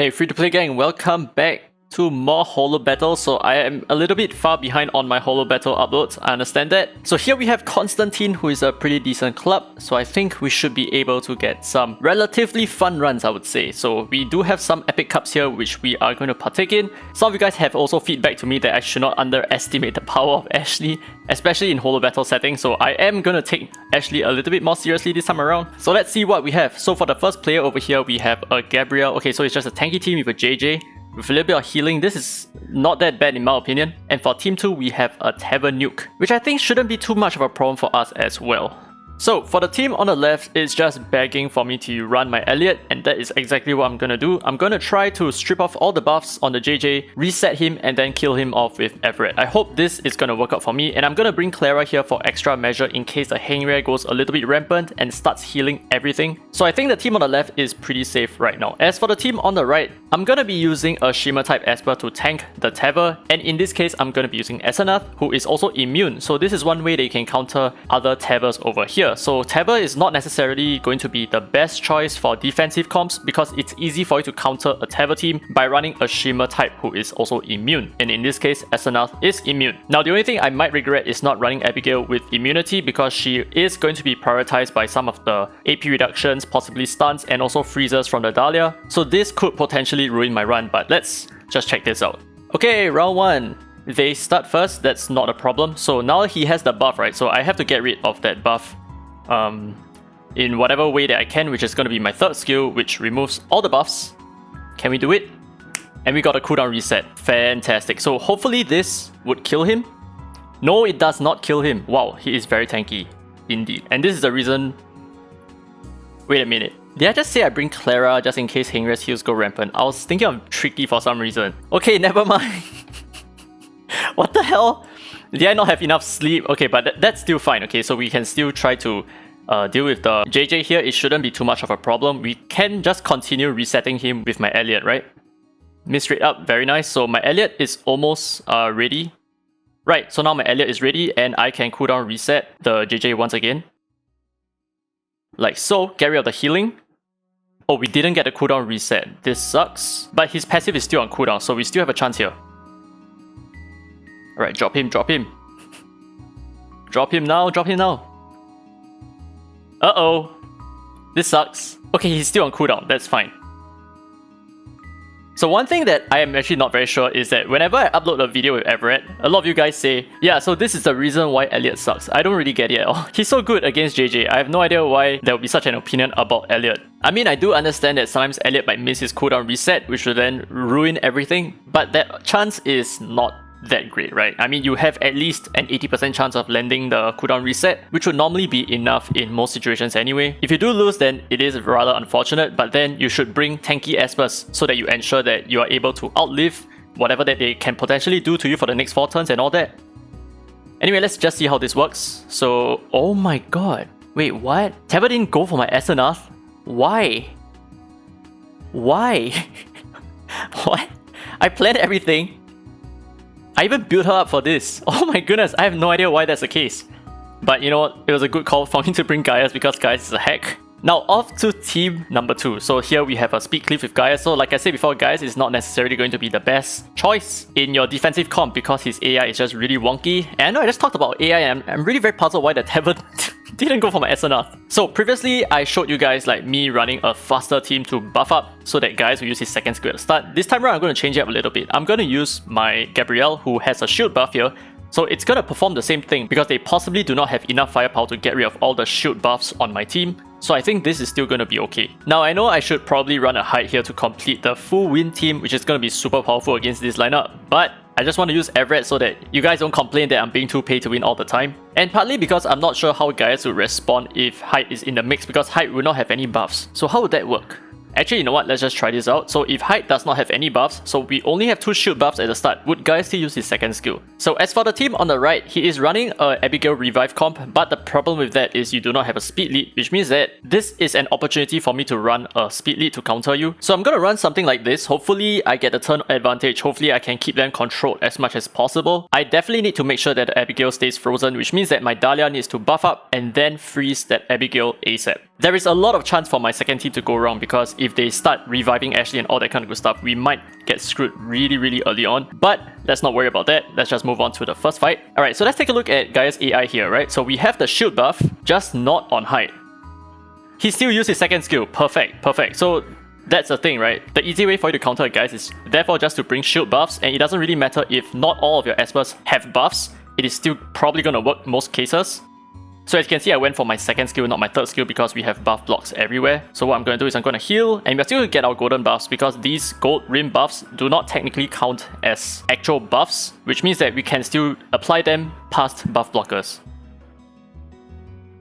Hey free-to-play gang, welcome back to more holo battles. So I am a little bit far behind on my holo battle uploads, I understand that. So here we have Constantine, who is a pretty decent club, so I think we should be able to get some relatively fun runs, I would say. So we do have some epic cups here which we are going to partake in. Some of you guys have also feedback to me that I should not underestimate the power of Ashley, especially in holo battle settings, so I am going to take Ashley a little bit more seriously this time around. So let's see what we have. So for the first player over here, we have a Gabriel. Okay, so it's just a tanky team with a JJ. With a little bit of healing, this is not that bad in my opinion. And for team 2, we have a Tavern Nuke, which I think shouldn't be too much of a problem for us as well. So for the team on the left, it's just begging for me to run my Elliot, and that is exactly what I'm gonna do. I'm gonna try to strip off all the buffs on the JJ, reset him, and then kill him off with Everett. I hope this is gonna work out for me, and I'm gonna bring Clara here for extra measure in case the Hangria goes a little bit rampant and starts healing everything. So I think the team on the left is pretty safe right now. As for the team on the right, I'm gonna be using a Shimmer type Esper to tank the Taver, and in this case, I'm gonna be using Esanath, who is also immune. So this is one way that you can counter other Tavers over here. So Taver is not necessarily going to be the best choice for defensive comps because it's easy for you to counter a Taver team by running a Shimmer type who is also immune. And in this case, Esanath is immune. Now the only thing I might regret is not running Abigail with immunity because she is going to be prioritized by some of the AP reductions, possibly stuns, and also freezes from the Dahlia. So this could potentially ruin my run, but let's just check this out. Okay, round 1. They start first, that's not a problem. So now he has the buff, right? So I have to get rid of that buff in whatever way that I can, which is going to be my third skill, which removes all the buffs. Can we do it? And we got a cooldown reset. Fantastic. So hopefully this would kill him. No, it does not kill him. Wow, he is very tanky indeed. And this is the reason... Wait a minute. Did I just say I bring Clara just in case Hangria's heals go rampant? I was thinking of Tricky for some reason. Okay, never mind. What the hell? Did I not have enough sleep? Okay, but that's still fine. Okay, so we can still try to deal with the JJ here. It shouldn't be too much of a problem. We can just continue resetting him with my Elliot, right? Mid straight up, very nice. So my Elliot is almost ready. Right, so now my Elliot is ready and I can cooldown reset the JJ once again. Like so, get rid of the healing. Oh, we didn't get a cooldown reset. This sucks. But his passive is still on cooldown, so we still have a chance here. Alright, drop him, drop him. Drop him now, drop him now. Uh-oh. This sucks. Okay, he's still on cooldown, that's fine. So one thing that I am actually not very sure is that whenever I upload a video with Everett, a lot of you guys say, yeah, so this is the reason why Elliot sucks. I don't really get it at all. He's so good against JJ. I have no idea why there would be such an opinion about Elliot. I mean, I do understand that sometimes Elliot might miss his cooldown reset, which will then ruin everything, but that chance is not that great, right? I mean, you have at least an 80% chance of landing the cooldown reset, which would normally be enough in most situations anyway. If you do lose, then it is rather unfortunate, but then you should bring tanky Espers so that you ensure that you are able to outlive whatever that they can potentially do to you for the next 4 turns and all that. Anyway, let's just see how this works. So, oh my god. Wait, what? Taver didn't go for my Esanath? Why? Why? What? I planned everything. I even built her up for this. Oh my goodness, I have no idea why that's the case. But you know what, it was a good call for me to bring Gaius because Gaius is a hack. Now off to team number 2. So here we have a speed cliff with Gaius. So like I said before, Gaius is not necessarily going to be the best choice in your defensive comp because his AI is just really wonky. And I know I just talked about AI and I'm really very puzzled why the Tavern didn't go for my Esanath. So previously I showed you guys like me running a faster team to buff up so that Gaius will use his second skill at the start. This time around I'm going to change it up a little bit. I'm going to use my Gabrielle who has a shield buff here. So it's going to perform the same thing because they possibly do not have enough firepower to get rid of all the shield buffs on my team. So I think this is still going to be okay. Now I know I should probably run a Hyde here to complete the full win team, which is going to be super powerful against this lineup, but I just want to use Everett so that you guys don't complain that I'm being too pay to win all the time. And partly because I'm not sure how Gaius would respond if Hyde is in the mix because Hyde will not have any buffs. So how would that work? Actually, you know what? Let's just try this out. So if Hyde does not have any buffs, so we only have 2 shield buffs at the start, would Gaius still use his second skill? So as for the team on the right, he is running a Abigail revive comp, but the problem with that is you do not have a speed lead, which means that this is an opportunity for me to run a speed lead to counter you. So I'm gonna run something like this. Hopefully I get the turn advantage. Hopefully I can keep them controlled as much as possible. I definitely need to make sure that the Abigail stays frozen, which means that my Dahlia needs to buff up and then freeze that Abigail ASAP. There is a lot of chance for my second team to go wrong because if they start reviving Ashley and all that kind of good stuff, we might get screwed really early on. But let's not worry about that. Let's just move on to the first fight. Alright, so let's take a look at Gaia's AI here, right? So we have the shield buff, just not on height. He still used his second skill. Perfect. So that's the thing, right? The easy way for you to counter guys is therefore just to bring shield buffs, and it doesn't really matter if not all of your espers have buffs. It is still probably going to work most cases. So as you can see, I went for my second skill, not my third skill, because we have buff blocks everywhere. So what I'm going to do is I'm going to heal, and we're still going to get our golden buffs because these gold rim buffs do not technically count as actual buffs, which means that we can still apply them past buff blockers.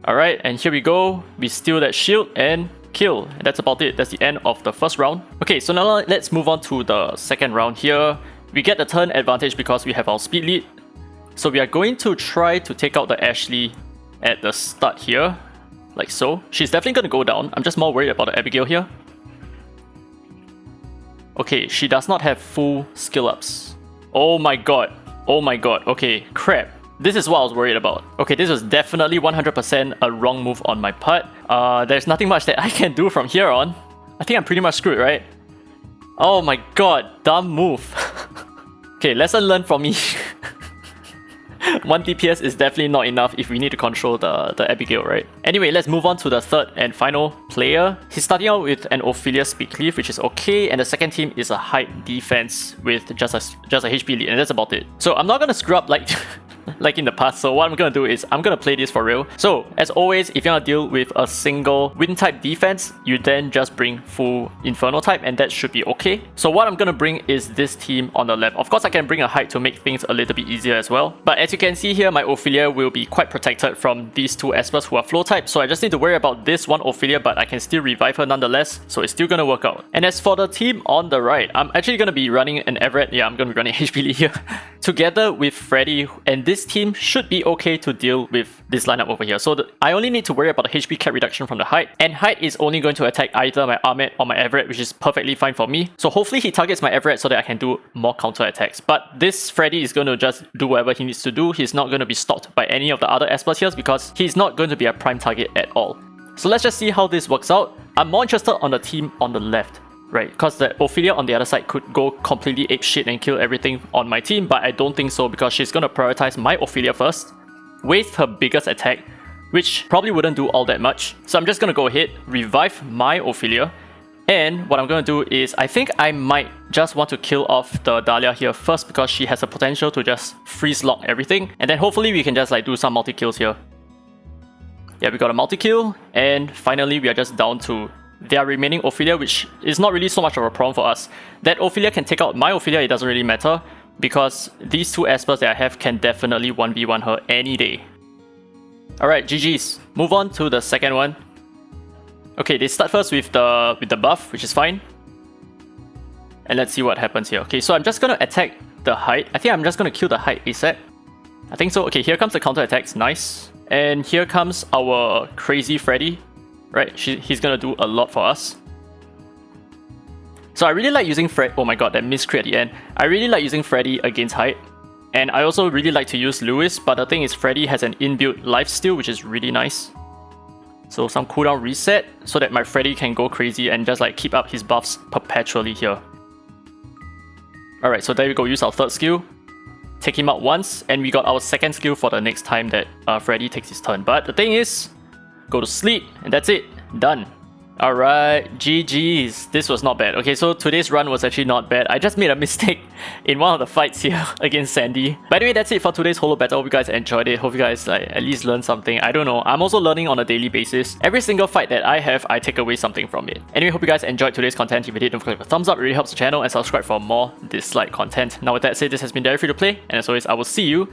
Alright, and here we go. We steal that shield and kill. And that's about it. That's the end of the first round. Okay, so now let's move on to the second round here. We get the turn advantage because we have our speed lead. So we are going to try to take out the Ashley at the start here, like so. She's definitely going to go down. I'm just more worried about the Abigail here. Okay, she does not have full skill ups. Oh my god. Okay, crap. This is what I was worried about. Okay, this was definitely 100% a wrong move on my part. There's nothing much that I can do from here on. I think I'm pretty much screwed, right? Oh my god, dumb move. Okay, lesson learned from me. 1 DPS is definitely not enough if we need to control the Abigail, right? Anyway, let's move on to the third and final player. He's starting out with an Ophelia speed cleave, which is okay, and the second team is a height defense with just a HP lead, and that's about it. So I'm not gonna screw up like like in the past, so what I'm gonna do is I'm gonna play this for real. So as always, if you wanna deal with a single wind type defense, you then just bring full Inferno type, and that should be okay. So what I'm gonna bring is this team on the left. Of course, I can bring a height to make things a little bit easier as well, but as you can see here, my Ophelia will be quite protected from these two espers who are flow type, so I just need to worry about this one Ophelia, but I can still revive her nonetheless, so it's still gonna work out. And as for the team on the right, I'm actually gonna be running an Everett. Yeah, I'm gonna be running HP lead here together with Freddy, and this team should be okay to deal with this lineup over here. So I only need to worry about the HP cap reduction from the height, and height is only going to attack either my Ahmed or my Everett, which is perfectly fine for me. So hopefully he targets my Everett so that I can do more counter attacks. But this Freddy is going to just do whatever he needs to do. He's not going to be stopped by any of the other espers here because he's not going to be a prime target at all. So let's just see how this works out. I'm more interested on the team on the left, right? Because the Ophelia on the other side could go completely apeshit and kill everything on my team, but I don't think so because she's going to prioritize my Ophelia first, waste her biggest attack, which probably wouldn't do all that much. So I'm just going to go ahead, revive my Ophelia, and what I'm going to do is I think I might just want to kill off the Dahlia here first because she has a potential to just freeze lock everything, and then hopefully we can just like do some multi-kills here. Yeah, we got a multi-kill, and finally we are just down to their remaining Ophelia, which is not really so much of a problem for us. That Ophelia can take out my Ophelia, it doesn't really matter, because these two espers that I have can definitely 1v1 her any day. Alright, GG's. Move on to the second one. Okay, they start first with the buff, which is fine. And let's see what happens here. Okay, so I'm just gonna attack the height. I think I'm just gonna kill the height ASAP. I think so. Okay, here comes the counter attacks. Nice. And here comes our crazy Freddy. Right, he's gonna do a lot for us. So I really like using Fred. Oh my god, that miscrit at the end. I really like using Freddy against height. And I also really like to use Lewis, but the thing is Freddy has an inbuilt lifesteal, which is really nice. So some cooldown reset so that my Freddy can go crazy and just like keep up his buffs perpetually here. Alright, so there we go, use our third skill. Take him out once, and we got our second skill for the next time that Freddy takes his turn. But the thing is, go to sleep, and that's it. Done. Alright, GG's. This was not bad. Okay, so today's run was actually not bad. I just made a mistake in one of the fights here against Sandy. By the way, that's it for today's Holo Battle. Hope you guys enjoyed it. Hope you guys like at least learned something. I don't know. I'm also learning on a daily basis. Every single fight that I have, I take away something from it. Anyway, hope you guys enjoyed today's content. If you did, don't forget to thumbs up. It really helps the channel, and subscribe for more Dislyte content. Now with that said, this has been Free to Play, and as always, I will see you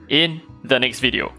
in the next video.